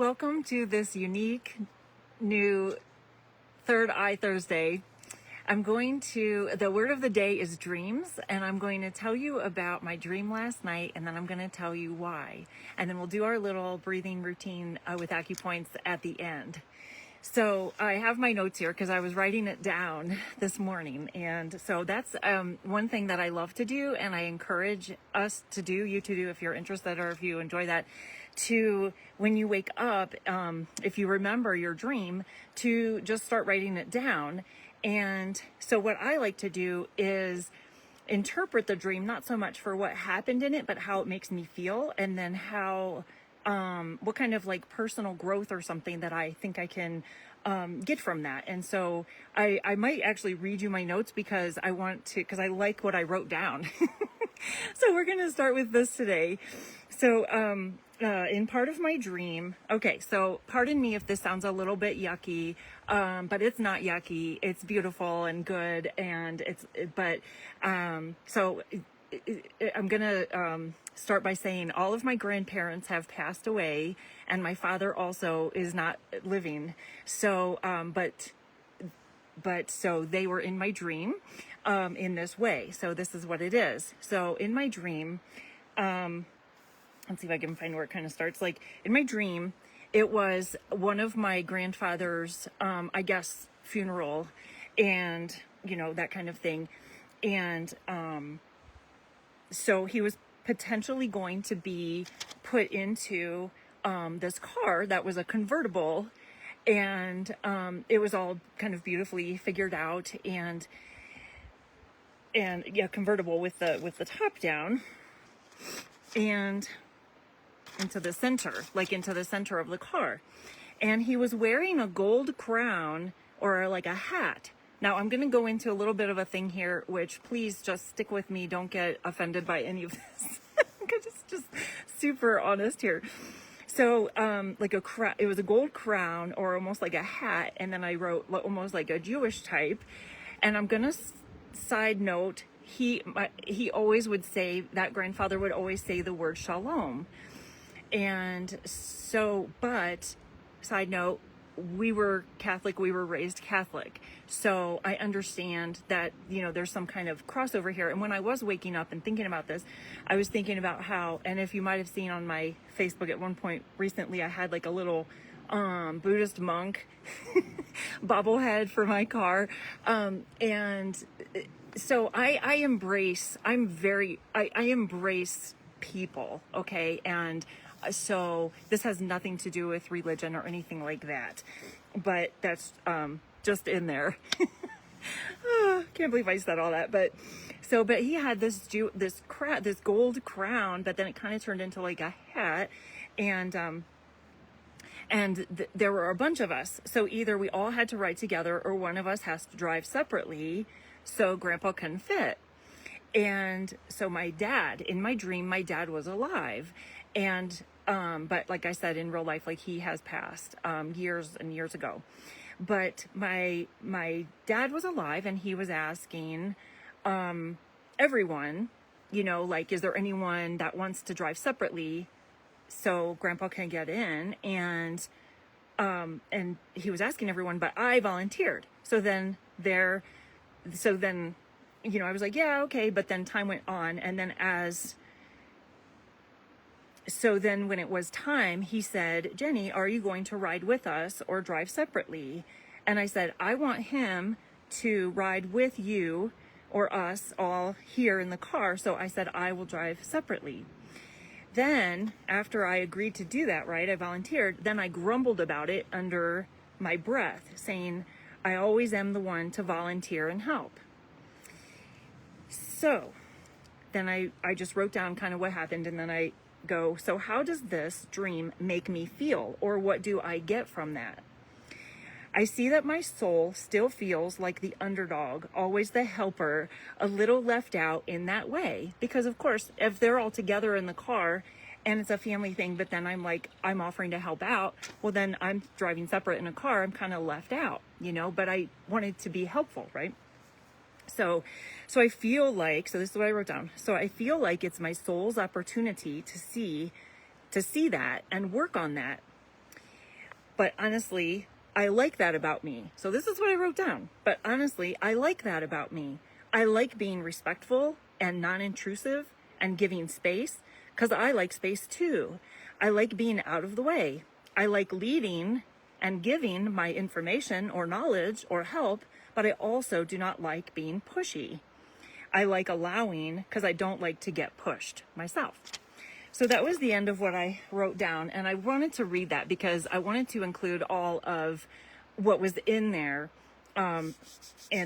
Welcome to this unique new Third Eye Thursday. The word of the day is dreams, and I'm going to tell you about my dream last night, and then I'm going to tell you why. And then we'll do our little breathing routine with acupoints at the end. So I have my notes here because I was writing it down this morning. And so that's one thing that I love to do, and I encourage us to do, you to do if you're interested or if you enjoy that, to when you wake up, if you remember your dream, to just start writing it down. And so what I like to do is interpret the dream, not so much for what happened in it, but how it makes me feel, and then how what kind of like personal growth or something that I think I can get from that. And so I might actually read you my notes because I like what I wrote down. So we're going to start with this today. So in part of my dream, okay, so pardon me if this sounds a little bit yucky, but it's not yucky. It's beautiful and good. And so I'm going to start by saying all of my grandparents have passed away, and my father also is not living. So, so they were in my dream, in this way. So this is what it is. So in my dream, let's see if I can find where it kind of starts. Like in my dream, it was one of my grandfather's, I guess, funeral, and that kind of thing. And, so he was potentially going to be put into this car that was a convertible, and it was all kind of beautifully figured out, and yeah, convertible with the top down, and into the center of the car. And he was wearing a gold crown, or like a hat. Now, I'm going to go into a little bit of a thing here, which please just stick with me. Don't get offended by any of this. Because it's just super honest here. So, it was a gold crown, or almost like a hat. And then I wrote almost like a Jewish type. And I'm going to side note, he always would say, that grandfather would always say the word shalom. And so, but side note, we were Catholic, we were raised Catholic. So I understand that, there's some kind of crossover here. And when I was waking up and thinking about this, I was thinking about how, and if you might have seen on my Facebook at one point recently, I had like a little Buddhist monk bobblehead for my car. And so I embrace people. Okay. And so this has nothing to do with religion or anything like that, but that's just in there. Can't believe I said all that. But he had this gold crown, but then it kind of turned into like a hat, and there were a bunch of us. So either we all had to ride together, or one of us has to drive separately, so Grandpa can fit. And so in my dream, my dad was alive. And, but like I said, in real life, like he has passed, years and years ago. But my dad was alive, and he was asking, everyone, like, is there anyone that wants to drive separately so Grandpa can get in? And he was asking everyone, but I volunteered. So then I was like, yeah, okay. But then time went on. And then when it was time, he said, Jenny, are you going to ride with us or drive separately? And I said, I want him to ride with you or us all here in the car. So I said, I will drive separately. Then after I agreed to do that, right, I volunteered, then I grumbled about it under my breath, saying, I always am the one to volunteer and help. So then I just wrote down kind of what happened, and then I go, so how does this dream make me feel, or what do I get from that? I see that my soul still feels like the underdog, always the helper, a little left out in that way. Because of course, if they're all together in the car and it's a family thing, but then I'm offering to help out, well then I'm driving separate in a car, I'm kind of left out, but I wanted to be helpful, right? So I feel like, so this is what I wrote down. So I feel like it's my soul's opportunity to see that and work on that. But honestly, I like that about me. So this is what I wrote down. But honestly, I like that about me. I like being respectful and non-intrusive and giving space because I like space too. I like being out of the way. I like leading and giving my information or knowledge or help, but I also do not like being pushy. I like allowing because I don't like to get pushed myself. So that was the end of what I wrote down. And I wanted to read that because I wanted to include all of what was in there, and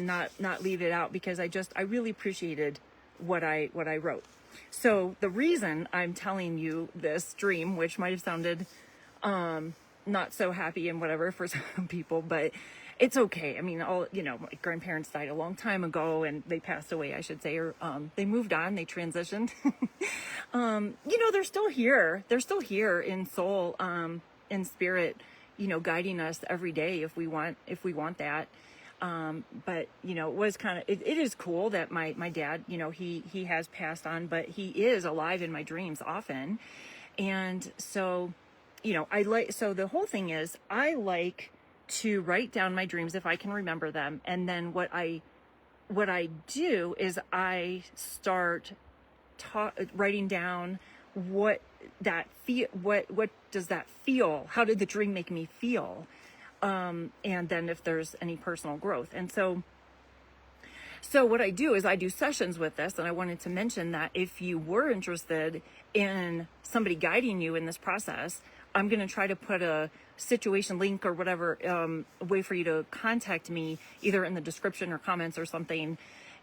not leave it out because I really appreciated what I wrote. So the reason I'm telling you this dream, which might have sounded not so happy and whatever for some people, but it's okay. I mean, my grandparents died a long time ago and they passed away, I should say, or they moved on, they transitioned. They're still here. They're still here in soul, in spirit, guiding us every day if we want that. But it was it is cool that my dad, he has passed on, but he is alive in my dreams often. And so, so the whole thing is I like to write down my dreams if I can remember them. And then what I do is I start writing down what does that feel? How did the dream make me feel? And then if there's any personal growth. And so what I do is I do sessions with this, and I wanted to mention that if you were interested in somebody guiding you in this process, I'm going to try to put a situation link or whatever, way for you to contact me either in the description or comments or something.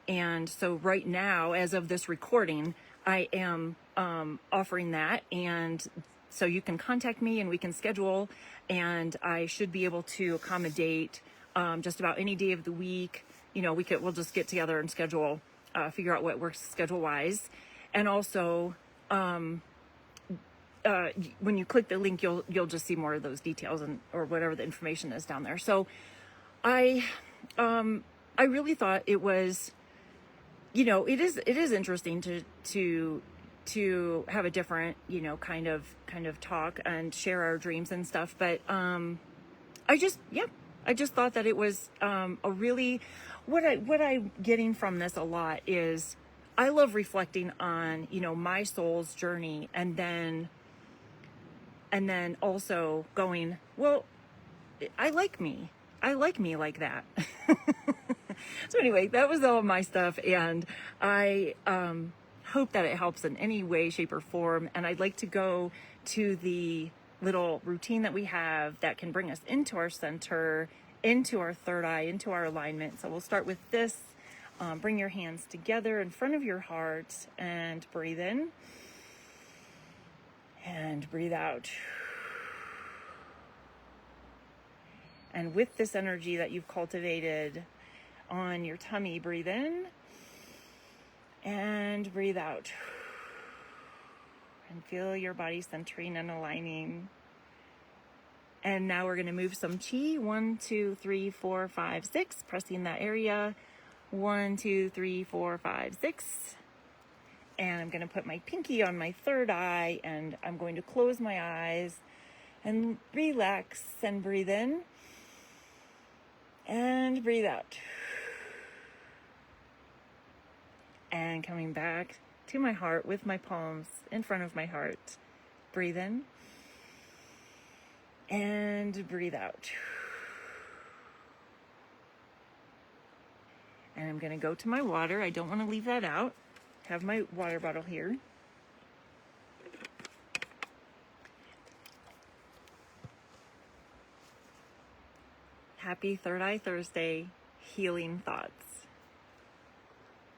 And so right now, as of this recording, I am offering that, and so you can contact me and we can schedule, and I should be able to accommodate just about any day of the week. We'll just get together and schedule, figure out what works schedule wise. And also, when you click the link, you'll just see more of those details or whatever the information is down there. So I really thought it was, it is interesting to have a different, kind of talk and share our dreams and stuff. But, I just thought that it was, a really, what I'm getting from this a lot is I love reflecting on, my soul's journey, and then also going, well, I like me like that. So anyway, that was all of my stuff, and I hope that it helps in any way, shape, or form. And I'd like to go to the little routine that we have that can bring us into our center, into our third eye, into our alignment. So we'll start with this. Bring your hands together in front of your heart and breathe in and breathe out. And with this energy that you've cultivated on your tummy, breathe in and breathe out. And feel your body centering and aligning. And now we're going to move some chi. 1, 2, 3, 4, 5, 6. Pressing that area. 1, 2, 3, 4, 5, 6. And I'm going to put my pinky on my third eye, and I'm going to close my eyes and relax and breathe in and breathe out. And coming back to my heart with my palms in front of my heart. Breathe in and breathe out. And I'm going to go to my water. I don't want to leave that out. Have my water bottle here. Happy Third Eye Thursday, healing thoughts.